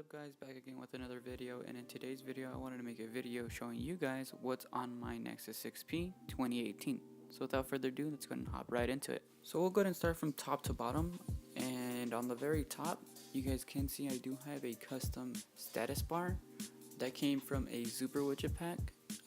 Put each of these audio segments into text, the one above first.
up guys, back again with another video, and in today's video I wanted to make a video showing you guys what's on my Nexus 6P 2018. So without further ado, let's go ahead and hop right into it. So we'll go ahead and start from top to bottom, and on the very top you guys can see I do have a custom status bar that came from a Zooper Widget pack.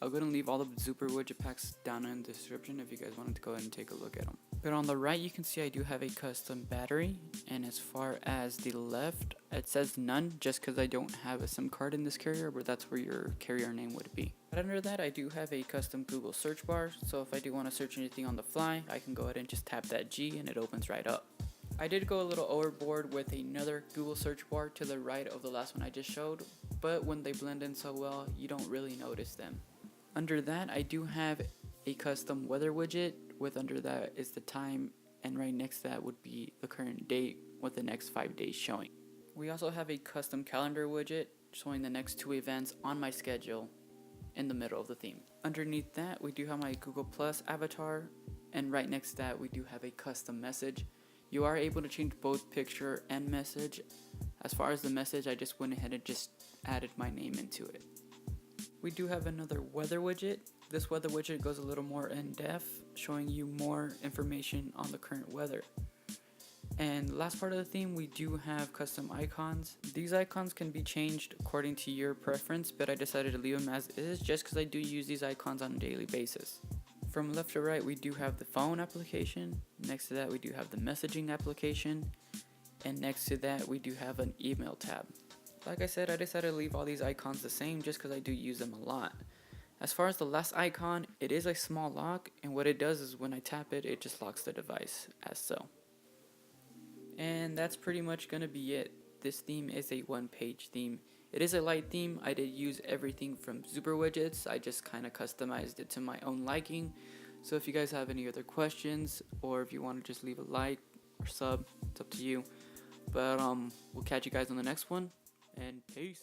I'll go ahead and leave all the Zooper Widget packs down in the description if you guys wanted to go ahead and take a look at them. But on the right you can see I do have a custom battery, and as far as the left it says none just because I don't have a SIM card in this carrier, but that's where your carrier name would be. But under that I do have a custom Google search bar, so if I do want to search anything on the fly I can go ahead and just tap that G and it opens right up. I did go a little overboard with another Google search bar to the right of the last one I just showed, but when they blend in so well you don't really notice them. Under that I do have a custom weather widget with under that is the time, and right next to that would be the current date with the next 5 days showing. We also have a custom calendar widget showing the next 2 events on my schedule in the middle of the theme. Underneath that we do have my Google Plus avatar, and right next to that we do have a custom message. You are able to change both picture and message. As far as the message, I just went ahead and just added my name into it. We do have another weather widget. This weather widget goes a little more in depth, showing you more information on the current weather. And last part of the theme, we do have custom icons. These icons can be changed according to your preference, but I decided to leave them as is just because I do use these icons on a daily basis. From left to right, we do have the phone application. Next to that, we do have the messaging application. And next to that, we do have an email tab. Like I said, I decided to leave all these icons the same just because I do use them a lot. As far as the last icon, it is a small lock, and what it does is when I tap it, it just locks the device as so. And that's pretty much going to be it. This theme is a one-page theme. It is a light theme. I did use everything from Zooper Widgets. I just kind of customized it to my own liking. So if you guys have any other questions, or if you want to just leave a like or sub, it's up to you. But we'll catch you guys on the next one, and peace.